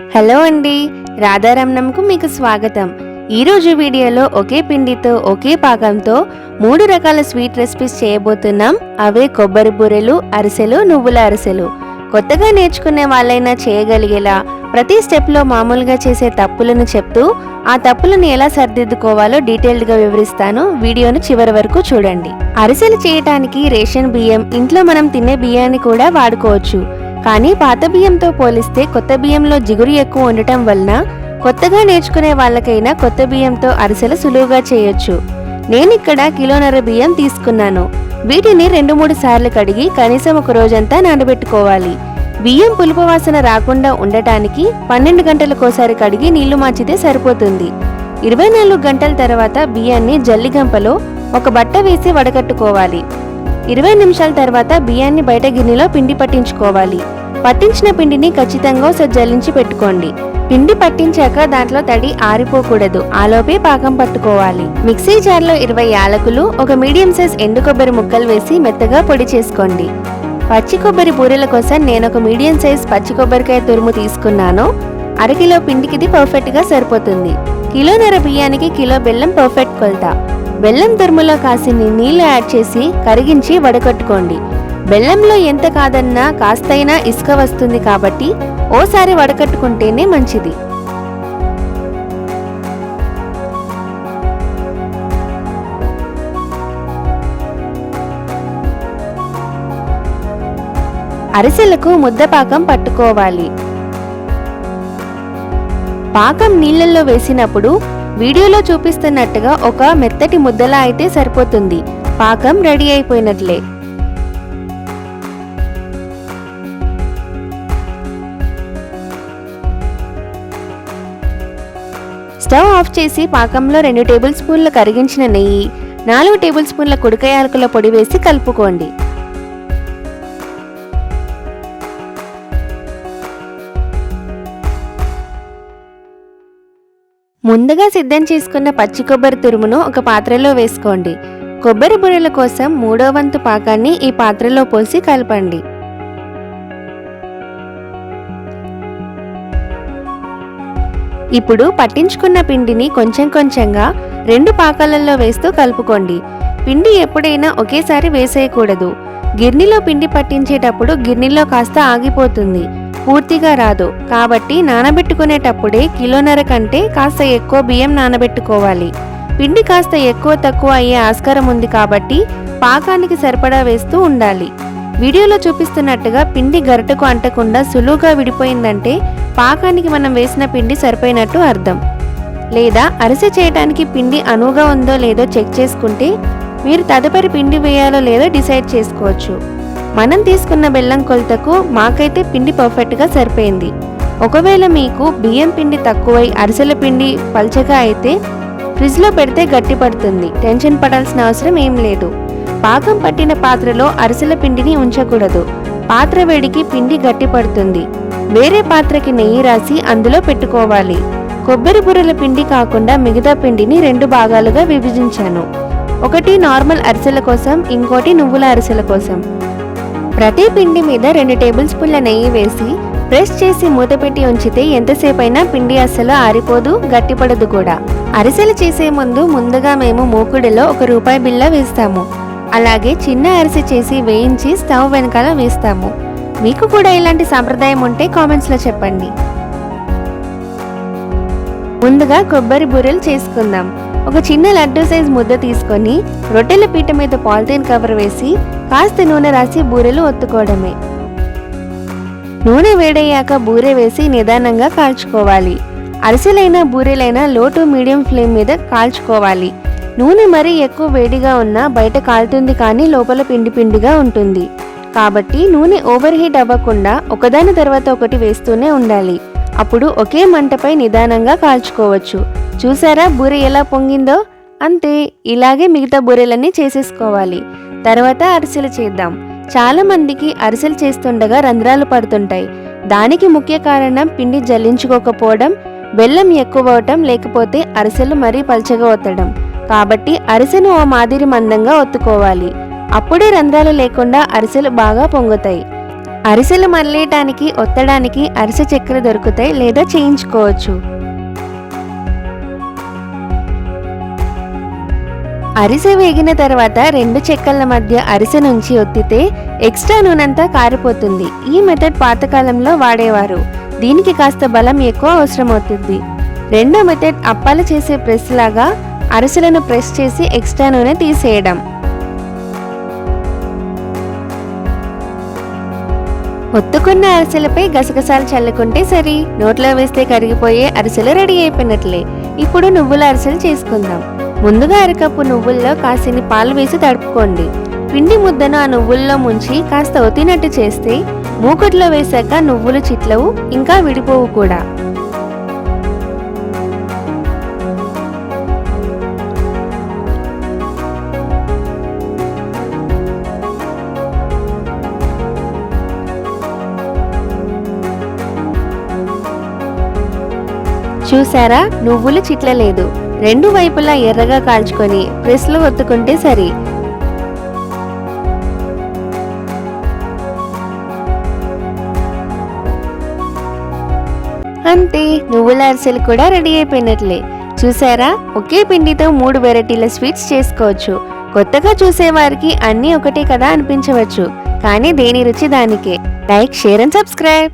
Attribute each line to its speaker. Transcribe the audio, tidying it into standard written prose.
Speaker 1: Hello అండి, రాధారమణంకు మీకు స్వాగతం. ఈరోజు వీడియోలో ఒకే పిండితో ఒకే పాకంతో 3 రకాల స్వీట్ రెసిపీస్ చేయబోతున్నాం. అవే కొబ్బరి బూరెలు, అరిసెలు, నువ్వుల అరిసెలు. కొత్తగా నేర్చుకునే వాళ్ళైనా చేయగలిగేలా ప్రతి స్టెప్లో మామూలుగా చేసే తప్పులను చెప్తూ ఆ తప్పులను ఎలా సరిదిద్దుకోవాలో డీటెయిల్డ్గా వివరిస్తాను. వీడియోను చివరి వరకు చూడండి. అరిసెలు చేయటానికి రేషన్ బియ్యం, ఇంట్లో మనం తినే బియ్యాన్ని కూడా వాడుకోవచ్చు. కానీ పాత బియ్యంతో పోలిస్తే కొత్త బియ్యంలో జిగురు ఎక్కువ ఉండటం వలన కొత్తగా నేర్చుకునే వాళ్ళకైనా కొత్త బియ్యంతో అరిసెలు సులువుగా చేయొచ్చు. నేనిక్కడ కిలోన్నర బియ్యం తీసుకున్నాను. వీటిని 2-3 సార్లు కడిగి కనీసం ఒక రోజంతా నానబెట్టుకోవాలి. బియ్యం పులుపు వాసన రాకుండా ఉండటానికి 12 గంటలకోసారి కడిగి నీళ్లు మార్చితే సరిపోతుంది. 24 గంటల తర్వాత బియ్యాన్ని జల్లిగంపలో ఒక బట్ట వేసి వడకట్టుకోవాలి. 20 నిమిషాల తర్వాత బియ్యాన్ని బయట గిన్నెలో పిండి పట్టించుకోవాలి. పట్టించిన పిండిని ఖచ్చితంగా జల్లించి పెట్టుకోండి. పిండి పట్టించాక దాంట్లో తడి ఆరిపోకూడదు. ఆలోపే పాకం పట్టుకోవాలి. మిక్సీ జార్లో 20 యాలకులు, ఒక మీడియం సైజ్ ఎండు కొబ్బరి ముక్కలు వేసి మెత్తగా పొడి చేసుకోండి. పచ్చి కొబ్బరి బూరెల కోసం నేను ఒక మీడియం సైజ్ పచ్చి కొబ్బరికాయ తురుము తీసుకున్నాను. అరకిలో పిండికి ఇది పర్ఫెక్ట్ గా సరిపోతుంది. కిలోన్నర బియ్యానికి కిలో బెల్లం పర్ఫెక్ట్ కొలత. బెల్లం తురుములో కాసిన్ని నీళ్లు యాడ్ చేసి కరిగించి వడకట్టుకోండి. బెల్లంలో ఎంత కాదన్నా కాస్తైనా ఇసుక వస్తుంది కాబట్టి ఓసారి వడకట్టుకుంటేనే మంచిది. అరిసెలకు ముద్ద పాకం పట్టుకోవాలి. పాకం నీళ్లలో వేసినప్పుడు వీడియోలో చూపిస్తున్నట్టుగా ఒక మెత్తటి ముద్దలా అయితే సరిపోతుంది. పాకం రెడీ అయిపోయినట్లే. స్టవ్ ఆఫ్ చేసి పాకంలో 2 టేబుల్ స్పూన్ల కరిగించిన నెయ్యి, 4 టేబుల్ స్పూన్ల కుడక యాలకుల పొడి వేసి కలుపుకోండి. ముందుగా సిద్ధం చేసుకున్న పచ్చి కొబ్బరి తురుమును ఒక పాత్రలో వేసుకోండి. కొబ్బరి బూరెల కోసం 3వ వంతు పాకాన్ని ఈ పాత్రలో పోసి కలపండి. ఇప్పుడు పట్టించుకున్న పిండిని కొంచెం కొంచెంగా 2 పాకాలలో వేస్తూ కలుపుకోండి. పిండి ఎప్పుడైనా ఒకేసారి వేసేయకూడదు. గిర్నీలో పిండి పట్టించేటప్పుడు గిర్నీలో కాస్త ఆగిపోతుంది, పూర్తిగా రాదు. కాబట్టి నానబెట్టుకునేటప్పుడే కిలోన్నర కంటే కాస్త ఎక్కువ బియ్యం నానబెట్టుకోవాలి. పిండి కాస్త ఎక్కువ తక్కువ అయ్యే ఆస్కారం ఉంది కాబట్టి పాకానికి సరిపడా వేస్తూ ఉండాలి. వీడియోలో చూపిస్తున్నట్టుగా పిండి గరిటెకు అంటకుండా సులువుగా విడిపోయిందంటే పాకానికి మనం వేసిన పిండి సరిపోయినట్టు అర్థం. లేదా అరిసె చేయడానికి పిండి అనువుగా ఉందో లేదో చెక్ చేసుకుంటే మీరు తదుపరి పిండి వేయాలో లేదో డిసైడ్ చేసుకోవచ్చు. మనం తీసుకున్న బెల్లం కొలతకు మాకైతే పిండి పర్ఫెక్ట్గా సరిపోయింది. ఒకవేళ మీకు బియ్యం పిండి తక్కువై అరిసెల పిండి పల్చగా అయితే ఫ్రిడ్జ్లో పెడితే గట్టి పడుతుంది. టెన్షన్ పడాల్సిన అవసరం ఏం లేదు. పాకం పట్టిన పాత్రలో అరిసెల పిండిని ఉంచకూడదు. పాత్ర వేడికి పిండి గట్టి పడుతుంది. వేరే పాత్రకి నెయ్యి రాసి అందులో పెట్టుకోవాలి. కొబ్బరి బూరెల పిండి కాకుండా మిగతా పిండిని 2 భాగాలుగా విభజించాను. ఒకటి నార్మల్ అరిసెల కోసం, ఇంకోటి నువ్వుల అరిసెల కోసం. ప్రతి పిండి మీద 2 టేబుల్ స్పూన్ల నెయ్యి వేసి ప్రెస్ చేసి మూత పెట్టి ఉంచితే ఎంతసేపైనా పిండి అస్సలు ఆరిపోదు, గట్టిపడదు కూడా. అరిసెలు చేసే ముందుగా మేము మూకుడిలో 1 రూపాయి బిళ్ళ వేస్తాము. అలాగే చిన్న అరిసె చేసి వేయించి స్టవ్ వెనకాల వేస్తాము. మీకు కూడా ఇలాంటి సంప్రదాయం ఉంటే కామెంట్స్లో చెప్పండి. ముందుగా కొబ్బరి బూరెలు చేసుకుందాం. ఒక చిన్న లడ్డు సైజ్ ముద్ద తీసుకొని రొట్టెల పీట మీద పాలిథిన్ కవర్ వేసి కాస్త నూనె రాసి బూరెలు ఒత్తుకోవడమే. నూనె వేడయ్యాక బూరె వేసి నిదానంగా కాల్చుకోవాలి. అరిసెలైనా బూరెలైనా లో టు మీడియం ఫ్లేమ్ మీద కాల్చుకోవాలి. నూనె మరీ ఎక్కువ వేడిగా ఉన్నా బయట కాలుతుంది, కానీ లోపల పిండి పిండిగా ఉంటుంది. కాబట్టి నూనె ఓవర్ హీట్ అవ్వకుండా ఒకదాని తర్వాత ఒకటి వేస్తూనే ఉండాలి. అప్పుడు ఒకే మంటపై నిదానంగా కాల్చుకోవచ్చు. చూసారా బూరె ఎలా పొంగిందో? అంతే. ఇలాగే మిగతా బూరెలన్నీ చేసేసుకోవాలి. తర్వాత అరిసెలు చేద్దాం. చాలా మందికి అరిసెలు చేస్తుండగా రంధ్రాలు పడుతుంటాయి. దానికి ముఖ్య కారణం పిండి జల్లించుకోకపోవడం, బెల్లం ఎక్కువ అవటం, లేకపోతే అరిసెలు మరీ పల్చగా ఒత్తడం. కాబట్టి అరిసెను ఓ మాదిరి మందంగా ఒత్తుకోవాలి. అప్పుడే రంధ్రాలు లేకుండా అరిసెలు బాగా పొంగుతాయి. అరిసెలు మరలేయటానికి ఒత్తడానికి అరిసె చెక్కలు దొరుకుతాయి లేదా చేయించుకోవచ్చు. అరిసె వేగిన తర్వాత 2 చెక్కల మధ్య అరిసె నుంచి ఒత్తితే ఎక్స్ట్రా నూనెంతా కారిపోతుంది. ఈ మెథడ్ పాతకాలంలో వాడేవారు. దీనికి కాస్త బలం ఎక్కువ అవసరమవుతుంది. రెండో మెథడ్ అప్పాలు చేసే ప్రెస్ లాగా అరిసెలను ప్రెస్ చేసి ఎక్స్ట్రా నూనె తీసేయడం. ఒత్తుకున్న అరిసెలపై గసగసాలు చల్లుకుంటే సరి. నోట్లో వేస్తే కరిగిపోయే అరిసెలు రెడీ అయిపోయినట్లే. ఇప్పుడు నువ్వుల అరిసెలు చేసుకుందాం. ముందుగా అరకప్పు నువ్వుల్లో కాసిని పాలు వేసి తడుపుకోండి. పిండి ముద్దను ఆ నువ్వుల్లో ముంచి కాస్త ఒత్తినట్టు చేస్తే మూకుట్లో వేశాక నువ్వులు చిట్లవు, ఇంకా విడిపోవు కూడా. చూసారా, నువ్వులు చిట్లలేదు. 2 వైపులా ఎర్రగా కాల్చుకొని ప్రెస్లో ఒత్తుకుంటే సరి. అంతే, నువ్వుల అరిసెలు కూడా రెడీ అయిపోయినట్లే. చూసారా, ఒకే పిండితో 3 వెరైటీల స్వీట్స్ చేసుకోవచ్చు. కొత్తగా చూసేవారికి అన్నీ ఒకటే కదా అనిపించవచ్చు, కానీ దేని రుచి దానికే. Like, share and subscribe.